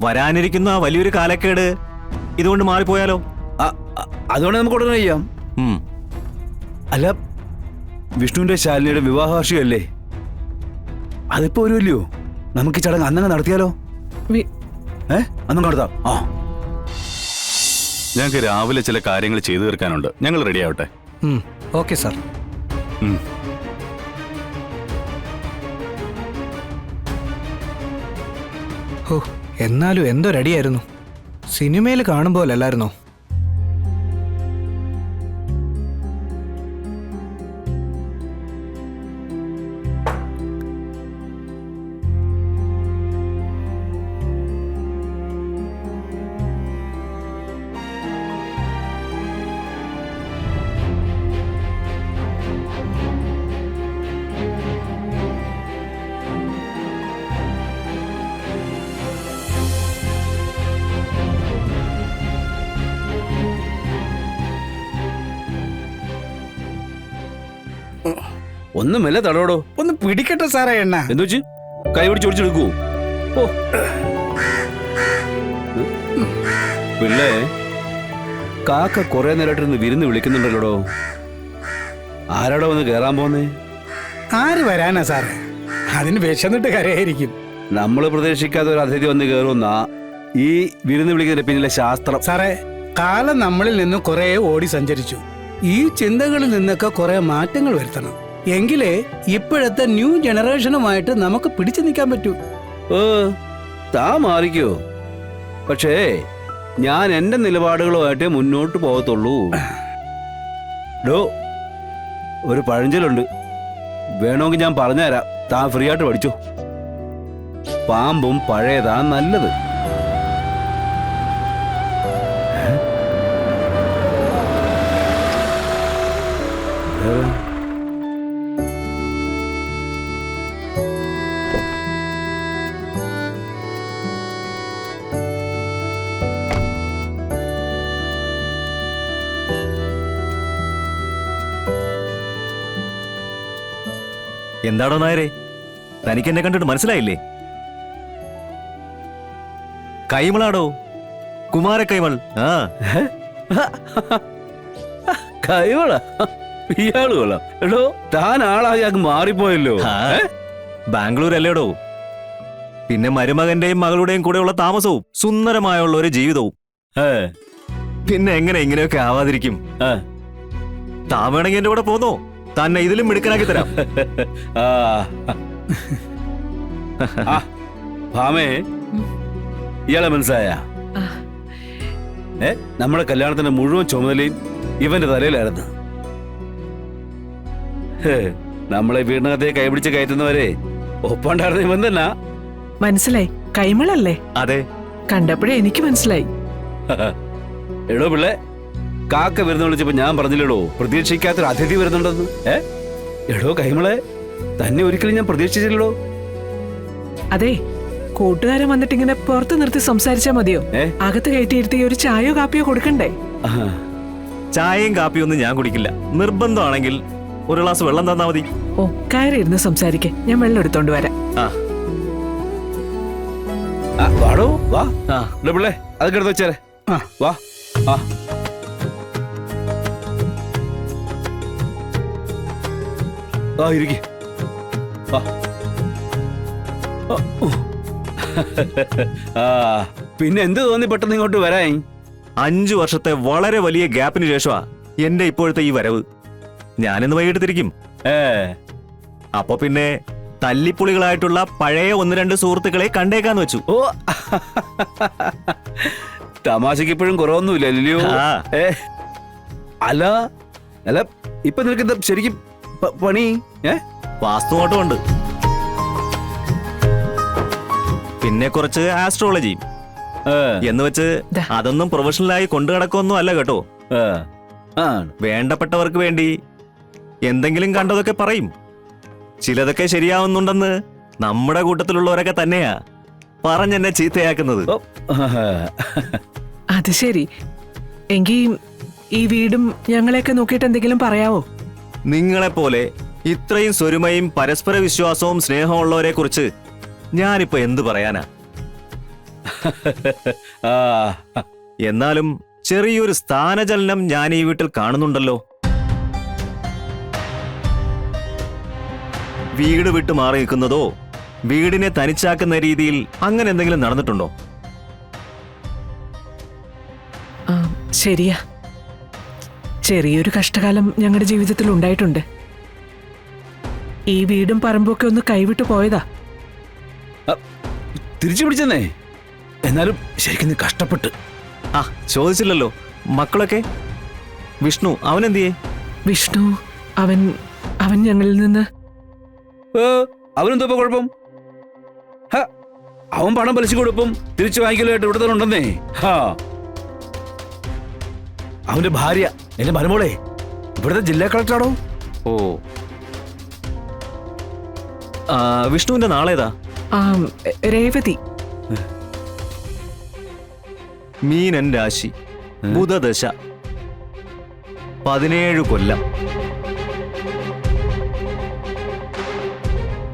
വരാനിരിക്കുന്ന ആ വലിയൊരു കാലക്കേട് ഇതുകൊണ്ട് മാറിപ്പോയാലോ? അതുകൊണ്ട് നമുക്ക് ഉടനെ ചെയ്യാം. അല്ല, വിഷ്ണുവിന്റെ ശാലിനിയുടെ വിവാഹവാർഷികമല്ലേ, അതിപ്പോ വരുമല്ലയോ? നമുക്ക് ഈ ചടങ്ങ് അന്നങ്ങ് നടത്തിയാലോ? അന്നും നടത്താം. ഞങ്ങൾക്ക് രാവിലെ ചില കാര്യങ്ങൾ ചെയ്തു തീർക്കാനുണ്ട്. ഞങ്ങൾ റെഡി ആവട്ടെ. Okay sir. ഓ, എന്നാലും എന്തോ റെഡിയായിരുന്നു. സിനിമയിൽ കാണും പോലെ അല്ലായിരുന്നോ? ഒന്നും മെല്ലെ തടോടോ. ഒന്ന് പിടിക്കട്ടെ സാറേ എണ്ണ. എന്തു വെച്ച് കൈ പിടിച്ച് ഒടിച്ചെടുക്കൂ? ഓ പിള്ളേ, കാക്ക കുറെ നേരമായിട്ടിരുന്ന് വിരുന്ന് വിളിക്കുന്നുണ്ടല്ലോടോ. ആരാടോ വന്ന് കേറാൻ പോന്നേ? ആര് വരാനാ സാറേ? അതിന് വിശന്നിട്ട് കരയായിരിക്കും. നമ്മൾ പ്രതീക്ഷിക്കാത്ത ഒരു അതിഥി വന്ന് കയറുന്ന ഈ വിരുന്ന് വിളിക്കുന്നതിന്റെ പിന്നിലെ ശാസ്ത്രം. സാറേ, കാലം നമ്മളിൽ നിന്ന് കുറെ ഓടി സഞ്ചരിച്ചു. ഈ ചിന്തകളിൽ നിന്നൊക്കെ കുറെ മാറ്റങ്ങൾ വരുത്തണം. എങ്കിലേ ഇപ്പോഴത്തെ ന്യൂ ജനറേഷനുമായിട്ട് നമുക്ക് പിടിച്ചു നിൽക്കാൻ പറ്റൂ. താ മാറിക്കോ, പക്ഷേ ഞാൻ എന്റെ നിലപാടുകളുമായിട്ടേ മുന്നോട്ട് പോകത്തുള്ളൂ. ഡോ, ഒരു പഴഞ്ചൊല്ലുണ്ട്, വേണമെങ്കിൽ ഞാൻ പറഞ്ഞുതരാം, താൻ ഫ്രീ ആയിട്ട് പഠിച്ചോ. പാമ്പും പഴയതാ നല്ലത്. എന്താടോ നായരെ, തനിക്ക് എന്നെ കണ്ടിട്ട് മനസ്സിലായില്ലേ? കൈമളാടോ, കുമാര കൈമൾ. കൈമള? ഇയാള് കൊള്ളാം. എടോ, താൻ ആളായി അങ്ങ് മാറിപ്പോയല്ലോ. ബാംഗ്ലൂർ അല്ലേടോ. പിന്നെ മരുമകന്റെയും മകളുടെയും കൂടെയുള്ള താമസവും സുന്ദരമായുള്ള ഒരു ജീവിതവും. പിന്നെ എങ്ങനെ ഇങ്ങനെയൊക്കെ ആവാതിരിക്കും? താൻ വേണമെങ്കിൽ എന്റെ കൂടെ പോന്നോ, തന്നെ ഇതിലും മിടുക്കനാക്കി തരാം. ഭാമേ, ഇയാളെ മനസ്സിലായ? നമ്മുടെ കല്യാണത്തിന്റെ മുഴുവൻ ചുമതലയും ഇവന്റെ തലയിലായിരുന്നു. നമ്മളെ വീടിനകത്തെ കൈപിടിച്ച് കയറ്റുന്നവരെ ഒപ്പണ്ടായിരുന്ന ഇവൻ തന്നെ. മനസ്സിലായി, കൈമളല്ലേ? അതെ, കണ്ടപ്പോഴേ എനിക്ക് മനസ്സിലായി. എടോ പിള്ളേ, കാക്ക വരുന്ന വിളിച്ചപ്പോ ഞാൻ പറഞ്ഞില്ലടോ പ്രതീക്ഷിക്കാത്തൊരു അതിഥി വരുന്നുണ്ടെന്ന്. എടോ കൈമളെ, തന്നെ ഒരിക്കലും ഞാൻ പ്രതീക്ഷിച്ചില്ലടോ. അതെ, കൂട്ടുകാരൻ വന്നിട്ട് ഇങ്ങനെ പുറത്ത് നിർത്തി സംസാരിച്ചാ മതിയോ? അകത്ത് കയറ്റിയിരുത്തി ഒരു ചായയോ കാപ്പിയോ കൊടുക്കണ്ടേ? ചായയും കാപ്പിയും ഒന്നും ഞാൻ കുടിക്കില്ല. നിർബന്ധമാണെങ്കിൽ ഒരു ഗ്ലാസ് വെള്ളം തന്നാ മതി. ഓ, കയറി ഇരുന്ന് സംസാരിക്കേ, ഞാൻ വെള്ളം എടുത്തോണ്ട് വരാം. വാടോ, വാ പിള്ളേ, അതൊക്കെ എടുത്ത് വെച്ചേരെ. വാ. ഇരിക്കെ. പിന്നെ എന്ത് തോന്നി പെട്ടെന്ന് ഇങ്ങോട്ട് വരാൻ? 5 വർഷത്തെ വളരെ വലിയ ഗ്യാപ്പിന് ശേഷമാ എന്റെ ഇപ്പോഴത്തെ ഈ വരവ്. ഞാനിന്ന് വൈകിട്ട് തിരിക്കും. അപ്പൊ പിന്നെ തല്ലിപ്പുളികളായിട്ടുള്ള പഴയ 1-2 സുഹൃത്തുക്കളെ കണ്ടേക്കാന്ന് വെച്ചു. ഓ, തമാശക്ക് ഇപ്പോഴും കുറവൊന്നുമില്ലല്ലോ. അല്ല അല്ല, ഇപ്പൊ നിനക്ക് ശരിക്കും പണി? വാസ്തുനോട്ടമുണ്ട്, പിന്നെ കുറച്ച് ആസ്ട്രോളജിയും. എന്ന് വെച്ച് അതൊന്നും പ്രൊഫഷണലായി കൊണ്ടു നടക്കൊന്നും അല്ല കേട്ടോ. വേണ്ടപ്പെട്ടവർക്ക് വേണ്ടി എന്തെങ്കിലും കണ്ടതൊക്കെ പറയും. ചിലതൊക്കെ ശരിയാവുന്നുണ്ടെന്ന് നമ്മുടെ കൂട്ടത്തിലുള്ളവരൊക്കെ തന്നെയാ പറഞ്ഞെന്നെ ചീത്തയാക്കുന്നത്. അത് ശരി. എങ്കി ഈ വീടും ഞങ്ങളെയൊക്കെ നോക്കിയിട്ട് എന്തെങ്കിലും പറയാവോ? നിങ്ങളെപ്പോലെ ഇത്രയും സ്വരുമയും പരസ്പര വിശ്വാസവും സ്നേഹവും ഉള്ളവരെ കുറിച്ച് ഞാനിപ്പോ എന്തു പറയാനാ? ആ എന്നാലും ചെറിയൊരു സ്ഥാനചലനം ഞാൻ ഈ വീട്ടിൽ കാണുന്നുണ്ടല്ലോ. വീട് വിട്ട് മാറി നിൽക്കുന്നതോ വീടിനെ തനിച്ചാക്കുന്ന രീതിയിൽ അങ്ങനെ എന്തെങ്കിലും നടന്നിട്ടുണ്ടോ? ആ, ശരിയാ. ചെറിയൊരു കഷ്ടകാലം ഞങ്ങളുടെ ജീവിതത്തിൽ ഉണ്ടായിട്ടുണ്ട്. ഈ വീടും പറമ്പൊക്കെ ഒന്ന് കൈവിട്ടു പോയതാ. തിരിച്ചു പിടിച്ചെന്നേ. എന്നാലും ശരിക്കും നീ കഷ്ടപ്പെട്ട്. ആ, ചോദിച്ചില്ലല്ലോ. മക്കളൊക്കെ? വിഷ്ണു അവനെന്തിയേ? വിഷ്ണു അവൻ അവൻ ഞങ്ങളിൽ നിന്ന് അവനെന്തോ ഇപ്പൊ കുഴപ്പം? ഹ, അവൻ പണം പലിശ കൊടുപ്പം തിരിച്ചു വാങ്ങിക്കലായിട്ട് ഇവിടെ തന്നെ ഉണ്ടെന്നേ. ഹാ, അവന്റെ ഭാര്യ എന്റെ മരുമോളെ ഇവിടുത്തെ ജില്ലാ കളക്ടറാണോ? ഓ, വിഷ്ണുവിന്റെ നാളേതാ? ആ, രേവതി. മീനൻ രാശി, ബുധദശ, 17 കൊല്ലം.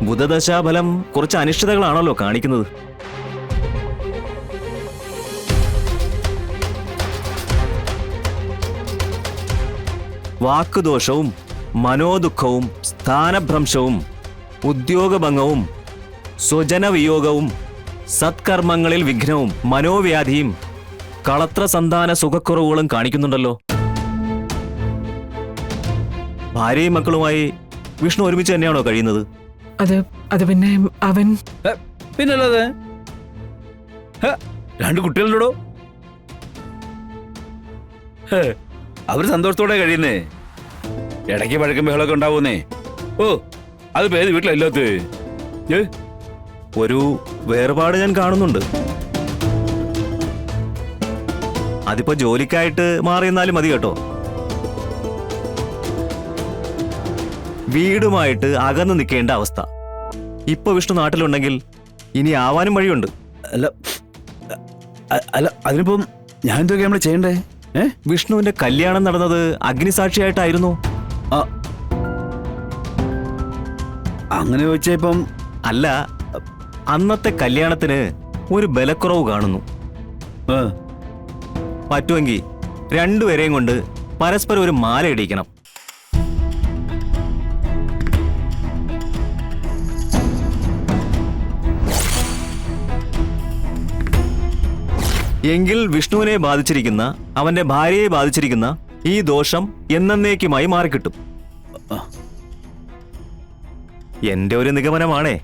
ബുധദശാഫലം കുറച്ച് അനിശ്ചിതകളാണല്ലോ കാണിക്കുന്നത്. വാക്കുദോഷവും മനോദുഃഖവും സ്ഥാനഭ്രംശവും ഉദ്യോഗഭംഗവും സ്വജനവിയോഗവും സത്കർമ്മങ്ങളിൽ വിഘ്നവും മനോവ്യാധിയും കളത്ര സന്താന സുഖക്കുറവുകളും കാണിക്കുന്നുണ്ടല്ലോ. ഭാര്യയും മക്കളുമായി വിഷ്ണു ഒരുമിച്ച് തന്നെയാണോ കഴിയുന്നത്? അത് പിന്നെ അവൻ പിന്നല്ലാതെ രണ്ട് കുട്ടികളുണ്ടോ? അവര് സന്തോഷത്തോടെ കഴിയുന്നേ. ഇടയ്ക്ക് പഴക്കം ബഹളമൊക്കെ ഉണ്ടാവുന്നേ. ഓ, അത് പേര് വീട്ടിലല്ലാത്ത ഒരു വേർപാട് ഞാൻ കാണുന്നുണ്ട്. അതിപ്പോ ജോലിക്കായിട്ട് മാറിയെന്നാലും മതി കേട്ടോ. വീടുമായിട്ട് അകന്നു നിൽക്കേണ്ട അവസ്ഥ. ഇപ്പൊ വിഷ്ണു നാട്ടിലുണ്ടെങ്കിൽ ഇനി ആവാനും വഴിയുണ്ട്. അല്ല അല്ല അതിനിപ്പം ഞാൻ എന്തൊക്കെ നമ്മള് ചെയ്യണ്ടേ? വിഷ്ണുവിന്റെ കല്യാണം നടന്നത് അഗ്നിസാക്ഷിയായിട്ടായിരുന്നു. അങ്ങനെ ചോദിച്ചാ ഇപ്പം അല്ല, അന്നത്തെ കല്യാണത്തിന് ഒരു ബലക്കുറവ് കാണുന്നു. പറ്റുമെങ്കിൽ രണ്ടുപേരെയും കൊണ്ട് പരസ്പരം ഒരു മാല ഇടിക്കണം. എങ്കിൽ വിഷ്ണുവിനെ ബാധിച്ചിരിക്കുന്ന അവന്റെ ഭാര്യയെ ബാധിച്ചിരിക്കുന്ന ഈ ദോഷം എന്നേക്കുമായി മാറിക്കിട്ടും. എന്റെ ഒരു നിഗമനമാണേ.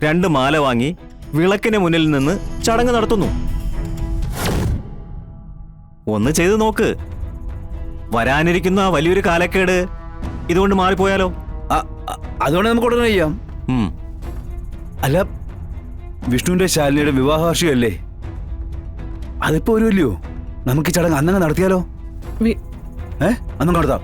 2 മാല വാങ്ങി വിളക്കിന് മുന്നിൽ നിന്ന് ചടങ്ങ് നടത്തുന്നു. ഒന്ന് ചെയ്തു നോക്ക്. വരാനിരിക്കുന്ന വലിയൊരു കാലക്കേട് ഇതുകൊണ്ട് മാറിപ്പോയാലോ? അതുകൊണ്ട് നമുക്ക് ഉടനെ ചെയ്യാം. അല്ല, വിഷ്ണുവിന്റെ ശാലിനിയുടെ വിവാഹവാർഷികമല്ലേ? അതിപ്പോ വരുമല്ലോ. നമുക്ക് ചടങ്ങ് അന്നങ്ങ് നടത്തിയാലോ? അന്നും നടത്താം.